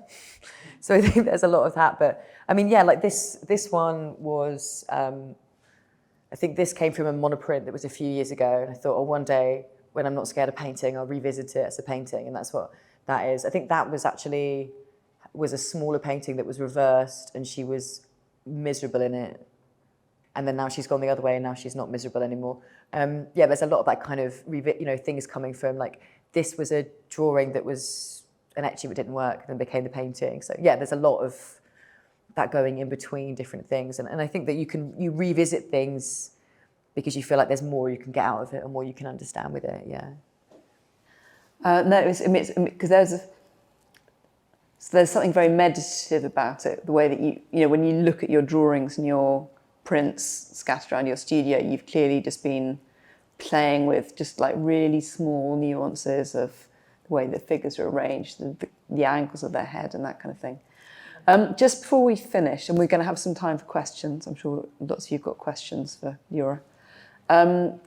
So I think there's a lot of that. But like this one was, I think this came from a monoprint that was a few years ago. And I thought, one day when I'm not scared of painting, I'll revisit it as a painting. And that's what that is. I think that was a smaller painting that was reversed and she was miserable in it. And then now she's gone the other way and now she's not miserable anymore. There's a lot of that kind of, things coming from like, this was a drawing that was an etching that didn't work and then became the painting. So yeah, there's a lot of that going in between different things. And I think that you revisit things because you feel like there's more you can get out of it and more you can understand with it, yeah. Because there's something very meditative about it, the way that when you look at your drawings and your prints scattered around your studio, you've clearly just been playing with just like really small nuances of the way the figures are arranged, the angles of their head and that kind of thing. Just before we finish, and we're going to have some time for questions, I'm sure lots of you have got questions for Liorah.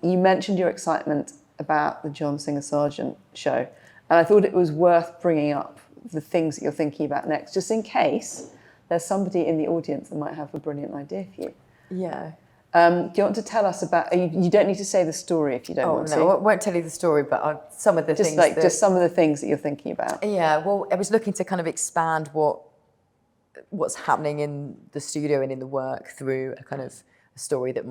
You mentioned your excitement about the John Singer Sargent show, and I thought it was worth bringing up the things that you're thinking about next, just in case there's somebody in the audience that might have a brilliant idea for you. Yeah. Do you want to tell us about, you don't need to say the story if you don't want to. No, I won't tell you the story, but some of the things just some of the things that you're thinking about. Yeah, well, I was looking to kind of expand what's happening in the studio and in the work through a kind of story that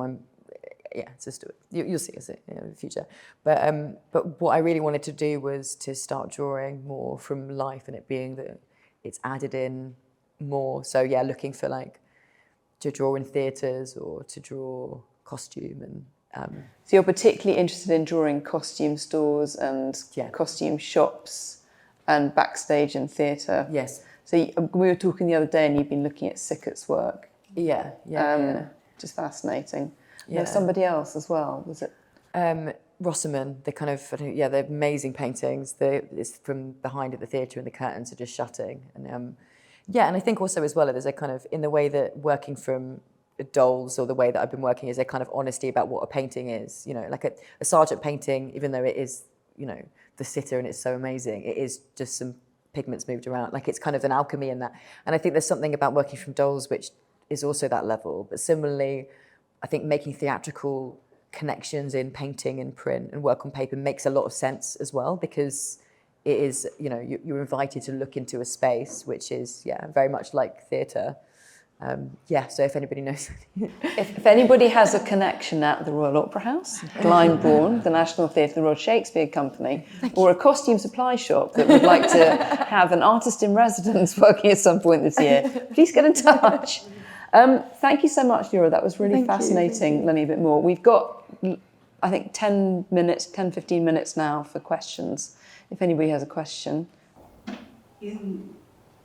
it's a story. You'll see it in the future. But what I really wanted to do was to start drawing more from life, and it being that it's added in more. So yeah, looking for like to draw in theatres or to draw costume and. So you're particularly interested in drawing costume stores and costume shops and backstage and theatre. Yes. So we were talking the other day, and you've been looking at Sickert's work. Yeah. Just fascinating. Yeah. There's somebody else as well, was it? Rosamond, they're amazing paintings. It's from behind at the theatre, and the curtains are just shutting. And and I think also as well, there's a kind of, in the way that working from dolls, or the way that I've been working, is a kind of honesty about what a painting is. You know, like a Sargent painting, even though it is, you know, the sitter and it's so amazing, it is just some pigments moved around. Like it's kind of an alchemy in that. And I think there's something about working from dolls which is also that level. But similarly, I think making theatrical connections in painting and print and work on paper makes a lot of sense as well, because it is, you know, you're invited to look into a space which is, very much like theatre. So if anybody knows. if anybody has a connection at the Royal Opera House, Glyndebourne, the National Theatre, the Royal Shakespeare Company, or a costume supply shop that would like to have an artist in residence working at some point this year, please get in touch. Thank you so much, Liorah. That was really fascinating, learning a bit more. We've got, I think, 10, 15 minutes now for questions, if anybody has a question. In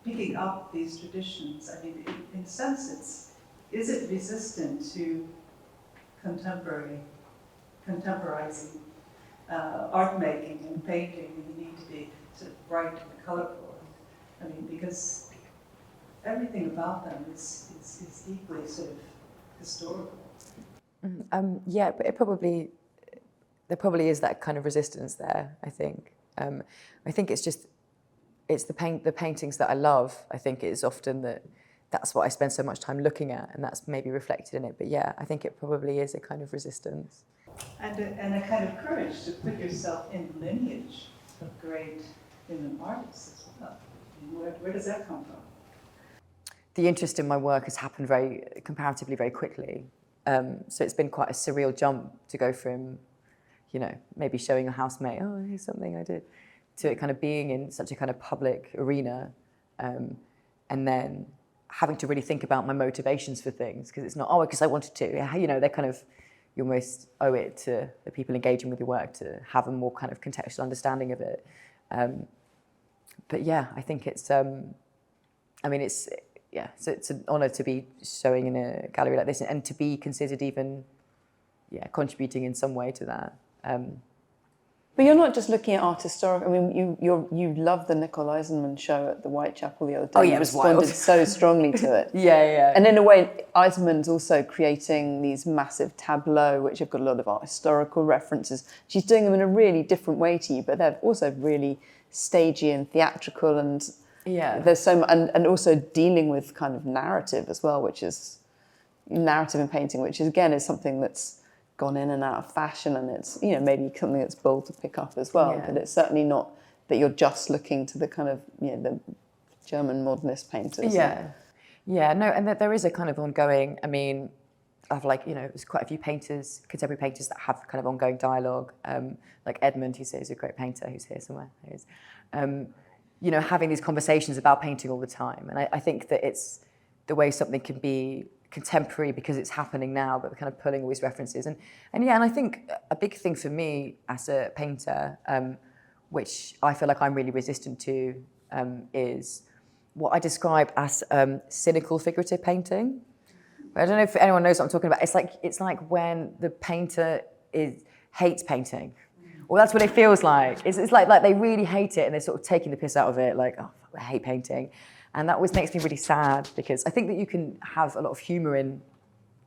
picking up these traditions, I mean, in a sense, is it resistant to contemporizing art making and painting, and you need to be sort of bright and colourful? I mean, because everything about them is equally sort of historical. But there probably is that kind of resistance there, I think. I think it's the paintings that I love. I think it is often that's what I spend so much time looking at, and that's maybe reflected in it. But yeah, I think it probably is a kind of resistance. And a kind of courage to put yourself in the lineage of great women artists as well. Where does that come from? The interest in my work has happened comparatively very quickly. So it's been quite a surreal jump to go from, you know, maybe showing a housemate, oh, here's something I did, to it kind of being in such a kind of public arena, and then having to really think about my motivations for things, because it's not, because I wanted to. You know, they're kind of, you almost owe it to the people engaging with your work to have a more kind of contextual understanding of it. But yeah, I think it's, so it's an honour to be showing in a gallery like this, and to be considered even, contributing in some way to that. But you're not just looking at art historical. I mean, you love the Nicole Eisenman show at the Whitechapel the other day. Oh yeah, you it was responded wild. so strongly to it. Yeah. And in a way, Eisenman's also creating these massive tableaux, which have got a lot of art historical references. She's doing them in a really different way to you, but they're also really stagey and theatrical, and there's so much, and also dealing with kind of narrative as well, which is narrative in painting, which is, again, is something that's gone in and out of fashion, and it's, you know, maybe something that's bold to pick up as well, but it's certainly not that you're just looking to the kind of, you know, the German modernist painters. And there is a kind of ongoing, I mean, I've there's quite a few painters, contemporary painters, that have kind of ongoing dialogue, like Edmund, who's a great painter, who's here somewhere, having these conversations about painting all the time. And I think that it's the way something can be contemporary because it's happening now, but kind of pulling all these references. And I think a big thing for me as a painter, which I feel like I'm really resistant to, is what I describe as cynical figurative painting. I don't know if anyone knows what I'm talking about. It's like when the painter hates painting. Well, that's what it feels like. It's like they really hate it, and they're sort of taking the piss out of it, like, oh, I hate painting. And that always makes me really sad, because I think that you can have a lot of humour in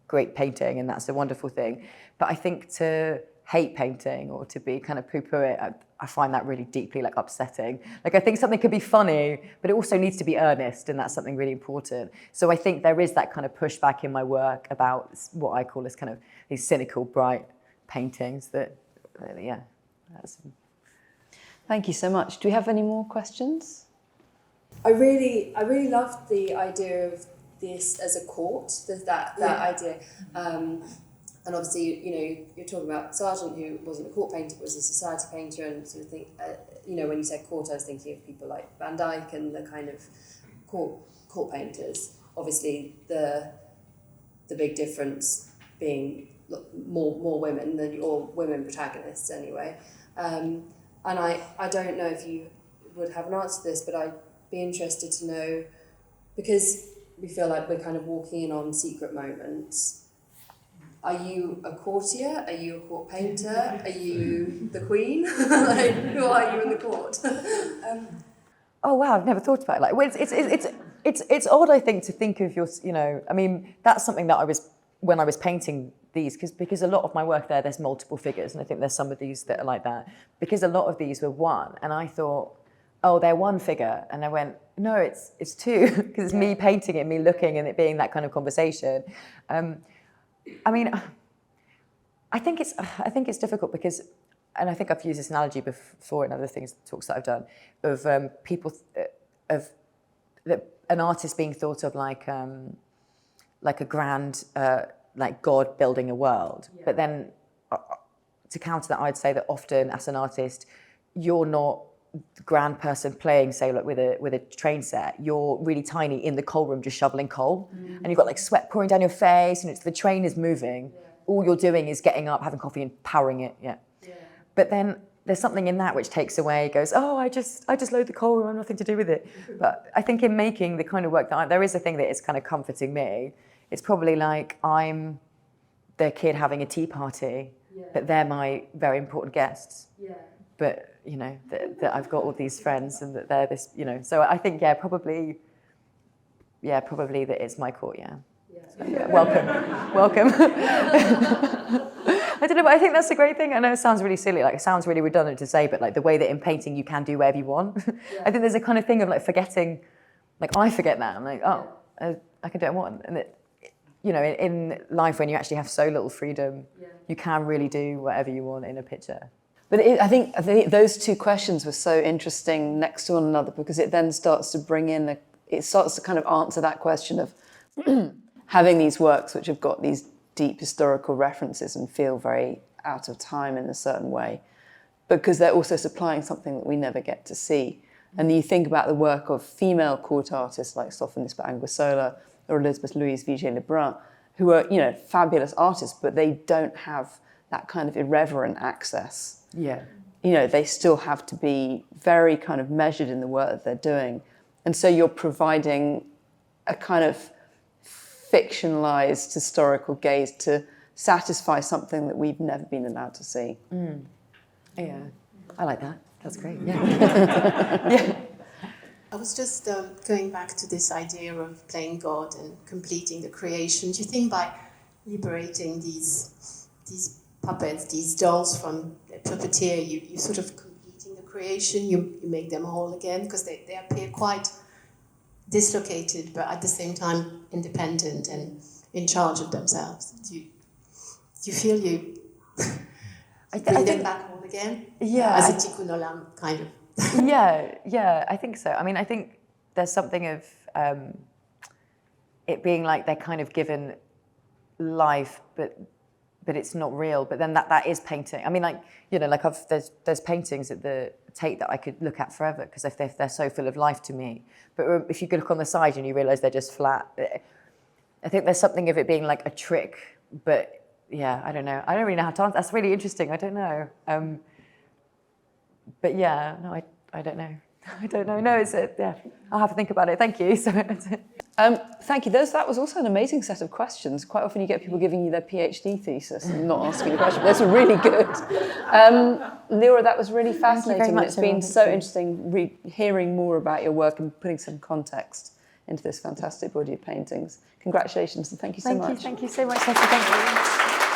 great painting, and that's a wonderful thing. But I think to hate painting or to be kind of poo-poo it, I find that really deeply upsetting. I think something could be funny, but it also needs to be earnest, and that's something really important. So I think there is that kind of pushback in my work about what I call as kind of these cynical, bright paintings that, that's... Thank you so much. Do we have any more questions? I really loved the idea of this as a court, that idea. And obviously, you know, you're talking about Sargent, who wasn't a court painter, but was a society painter, and sort of think, you know, when you said court, I was thinking of people like Van Dyck and the kind of court painters. Obviously, the big difference being more women or women protagonists anyway. And I don't know if you would have an answer to this, but I'd be interested to know, because we feel like we're kind of walking in on secret moments. Are you a courtier? Are you a court painter? Are you the queen? Like, who are you in the court? Oh wow, I've never thought about it. Like, it's odd, I think, to think of your, you know, I mean, that's something that when I was painting these, because a lot of my work there's multiple figures, and I think there's some of these that are like that, because a lot of these were one, and I thought, oh, they're one figure, and I went, no, it's two, because it's me painting it, me looking, and it being that kind of conversation. I mean, I think it's difficult because, and I think I've used this analogy before in other talks that I've done, of people, of an artist being thought of like a grand, like God building a world. Yeah. But then to counter that, I'd say that often as an artist, you're not the grand person playing, say, like with a train set. You're really tiny in the coal room, just shoveling coal, and you've got like sweat pouring down your face, and the train is moving. Yeah. All you're doing is getting up, having coffee, and powering it. Yeah. But then there's something in that which takes away, goes, oh, I just load the coal room, I've nothing to do with it. But I think in making the kind of work that there is a thing that is kind of comforting me. It's probably like I'm the kid having a tea party, but they're my very important guests. Yeah. But you know that I've got all these friends and that they're this, you know. So I think probably that it's my court. Yeah. So, welcome. I don't know, but I think that's a great thing. I know it sounds really silly, like it sounds really redundant to say, but like the way that in painting you can do whatever you want. I think there's a kind of thing of like forgetting, like I forget that. I'm like, oh, I can do what I want, and it, you know, in life when you actually have so little freedom, you can really do whatever you want in a picture. But I think those two questions were so interesting next to one another, because it then starts to bring in, it starts to kind of answer that question of having these works which have got these deep historical references and feel very out of time in a certain way, because they're also supplying something that we never get to see. And you think about the work of female court artists like Sophonisba Anguissola or Elizabeth Louise Vigée-Lebrun, who are, you know, fabulous artists, but they don't have that kind of irreverent access. Yeah. You know, they still have to be very kind of measured in the work that they're doing. And so you're providing a kind of fictionalized historical gaze to satisfy something that we've never been allowed to see. Mm. Yeah, I like that. That's great. Yeah. Yeah. I was just going back to this idea of playing God and completing the creation. Do you think by liberating these puppets, these dolls from the puppeteer, you sort of completing the creation, you make them whole again? Because they appear quite dislocated, but at the same time independent and in charge of themselves. Do you feel you bring them back whole again? Yeah. As a tikkun olam, kind of. Yeah, I think so. I mean, I think there's something of it being like they're kind of given life, but it's not real. But then that is painting. I mean, like, you know, like there's paintings at the Tate that I could look at forever because they're so full of life to me. But if you could look on the side and you realise they're just flat, I think there's something of it being like a trick. But yeah, I don't know. I don't really know how to answer. That's really interesting. I don't know. But yeah, no, I don't know. I don't know. No, I'll have to think about it. Thank you. So, thank you. That was also an amazing set of questions. Quite often you get people giving you their PhD thesis and not asking the question. Those were really good. Liorah, that was really fascinating. It's been so interesting hearing more about your work and putting some context into this fantastic body of paintings. Congratulations and thank you so much. Thank you so much, Hettie. Thank you.